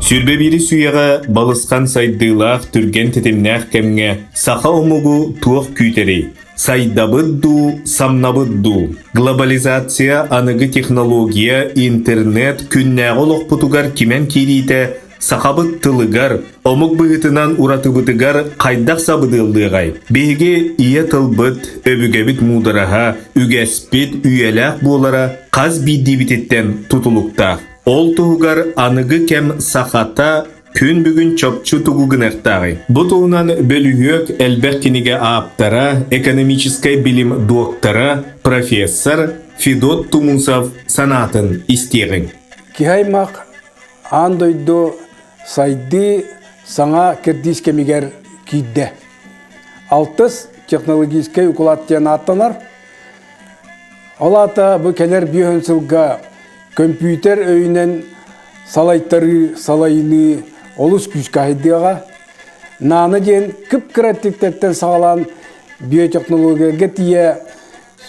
Сүрбе бири суяға балысқан сайдылақ түрген тетемнәқ кәмге саха омугу туақ күйтері. Сайдабыдду, самнабыдду. Глобализация, анығы технология, интернет, күннәғы лоқпутугар кимен керейті, сақабыт тылыгар, омук бұғытынан уратыбытыгар қайдақ сабыдылдығай. Беге ие тылбыт, өбігебіт мудараға, үгәспет, үйеләқ болара, қаз бидді бітеттен тұтылықта. Ол тұғығар анығы кәм сақата, күн бүгін чопчу тугугынақтағы. Бұтуынан бөлігөк әлбәқ кенеге аптара, экономическай билим доктора, профессор Федот Тумусов санатын истеғін. Кихаймақ андойду сайды саңа кірдіс кемегер кейді. Алтыс технологическай укулаттен аттанар. Олата бұл келер бүйөнсілға компьютер өйінен салайттары, салайыны, олыс күш кайдыға. Наны ден кіп креативтеттен сағалан биотехнологияға тие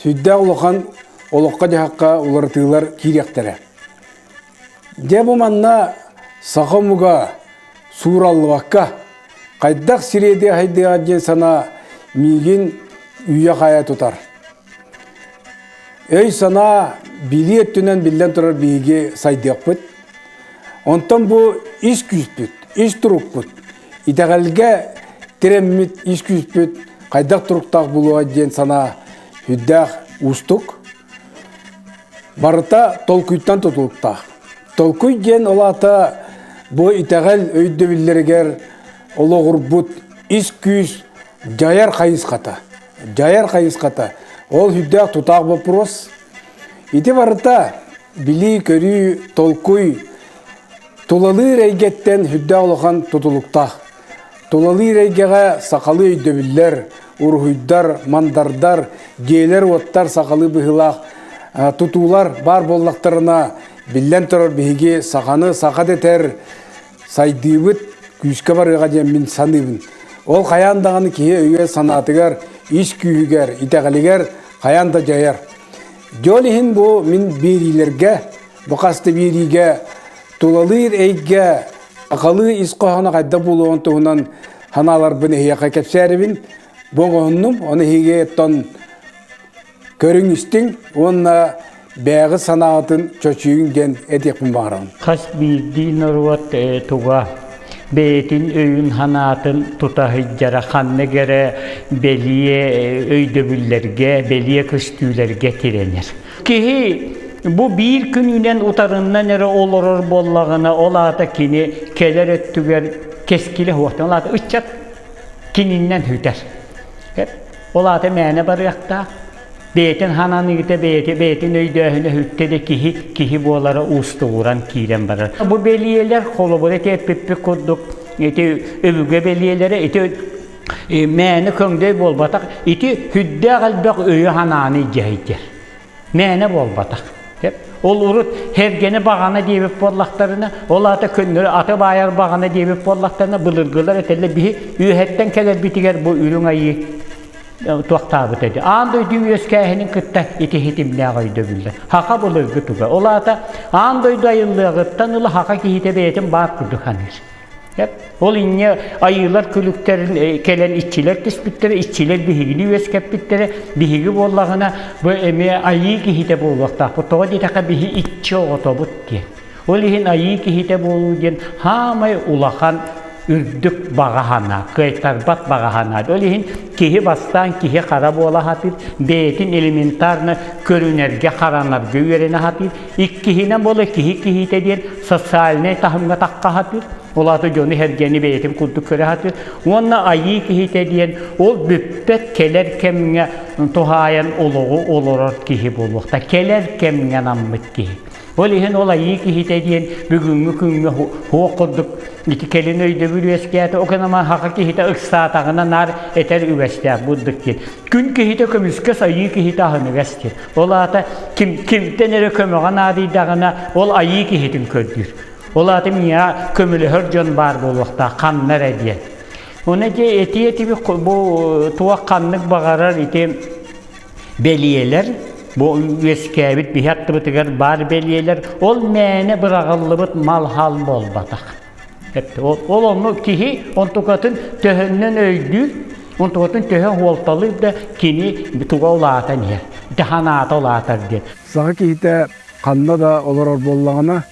сүдді олыған олыққа жағаққа олартығылар керектері. Де бұл манна сақымыға сұралуаққа қайдақ сиреде хайдыға ден сана миген үйе қая тұтар. Өй сана били өттінен білден тұрар бейге сайдық бұд. Онтан бұл іш күш бұд, іш тұруқ бұд. Итәғәлге тіреммет іш күш бұд, қайдақ тұруқтақ болуға ден сана хүддәқ ұстық. Барыта толкүйттан тұтылықтақ. Толкуй ден олата бұл итәғәл өйді білдергер олығыр бұд, іш күш жайар қайыз қата. Жайар қайыз қата. Ол хүддәқ тұтақ бұл пұрос. Ити барыта били көрі толкуй тулалы рейгеттен хүддәқ олыған тұтылықтақ. Тулалы рейгеға сақалы өйдөбілер, ұрғыйдар, мандардар, гейлер оттар сақалы бұғылақ, тұтулар бар боллақтарына білден тұрар бігі сақаны сақат етер, сайдыбыт күшке барыға ден мен саныбын. Ол қаяндағаны кие өйе санатығар, іш күйігер, итәғалігер, қаянда жайар. Жолихин бұл мен берилерге, бұқасты бериге, тулалыр әйге, ақалы исқоғаны қайда болуын тұғынан ханалар бұны хияқа кәпсәрібін, бұғынным, оны хиге еттон көрің істің, онына бәғі санағытын чөчүйінген әдекпін бағырын. Қас бейдейін ұруат тұға, бәйтін өйін ханатын тұтахыджара қанны кәрі бәлие өйдөбілерге, бәлие күстүйлерге керенер. Кехи бұ бір күнінен ұтарынан әрі олырыр боллағына олата кені келер өттігер кескілі хуақтан олата ұтчат кенінен хүтер. Олата мәне барыяқта. Бәйтін хананы кіте бәйтін өйдөхіні хүттеді кихи болары ұстығыран кейлен барыр. Бұ бәлиелер қолы бұл әте әппеппі құддық, әте өбіге бәлиелері, әте мәні көңдей болбатақ, әте хүдді қалбақ өйі хананы жайдер. Мәні болбатақ. Ол ұрыт хергені бағаны дейбіп боллақтарына, ол аты күннері аты байар бағаны дейбіп боллақтарына бұлырғылар әтелі бігі үйәттен кәлер бітігер бұл үйрің айы туақтабыт еді. Аңды өйді өскәйінің күтті еті хетіміне ғайды білді. Хақа бұлырғы тұға. Ол аты аңды өйді айылығыттан ұлы хақа кейті бәйтін бар күрді қаныр. Ол инне айылар күліктерін келен итчилер түспіттері, итчилер бігігіні өскәппіттері, бігігі боллағына бұл әме айы кейті болуқтақ. Бұл тоға дейтіға бігі итчі оғыто бұт ден. Ол ең айы кейті болу ден хамай улақан үрдік бағахана, қайтарбат бағахана. Ол ең кейі бастан, кейі қара бола хатыр, бәйтін элементарны көрінерге қаранарғы үйеріне хатыр, иккейінен болы кейі-кейті ден социаліне тахымға таққа хатыр. Олаты жоны хәргені бәйтім күрді көрі хатыр. Онна айы кейті ден ол бүппет келер кеміңе тұхайын олығы олырыр кейі болуқта. Келер кеміңе наммыт кейі. Ол ең ол айы кейті ден бүгінгі күнгі хоқырдық ити келин өйді бір өскәті, оқынама хақа кейті ұқсатағына нар әтер үвәстәк бұддық кен. Күн кейті көміскес айы кейті ағыны ғастер. Ол аты кімтен әрі көміған адыдағына ол айы кейтін көрдір. Ол аты мия көмілі хөр жон бар болуақта қаннар әден. Оны де әті бұл туақ қаннық бағарар ете бәлиелер, бұл өскәбіт бихатты бұтығар бар бәлиелер, ол мәне бір ағылы бұт мал хал бол батақ. Ol onu kihi ontukatın töhönnen öydü. Ontukatın töhön holtalı da kini tuga olatan yer. Dehanata olatar diye. Sağa kihite kanna da olur bollağına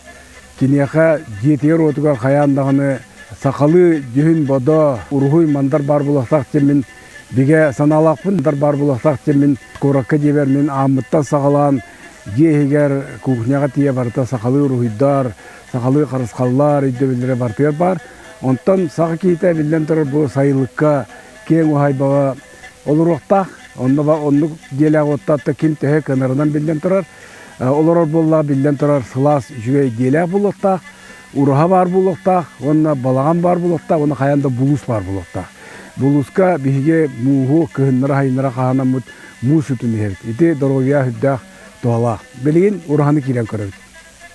kiniyaka jetiyer otuga kayandağını sakalı cühün boda uruhuy mandar bar bulaktak cemin bige sanalakpın dar bar bulaktak cemin korakka jebermin amıttan sakalan jehiger kuhnyaka tiye barta sakalı uruhuydar sakalı karıskallar iddebilere bartıyar bar. Ondan sağa kihite bilden tarır bu sayılıkka keng uhay bağa oluruktak. Onu gelek ottatta kim tehe kenarından bilden turar. Olur bolla bilden turar sılas jüge gelek buluktak. Uruha var buluktak. Onna balağan var buluktak. Onna kayanda bulus var buluktak. Buluska bihige muhu kıhınlara hayınlara kahana mut mu sütün herit. İti doroya hüddak doğalak. Beligin uruhanı kilen körür.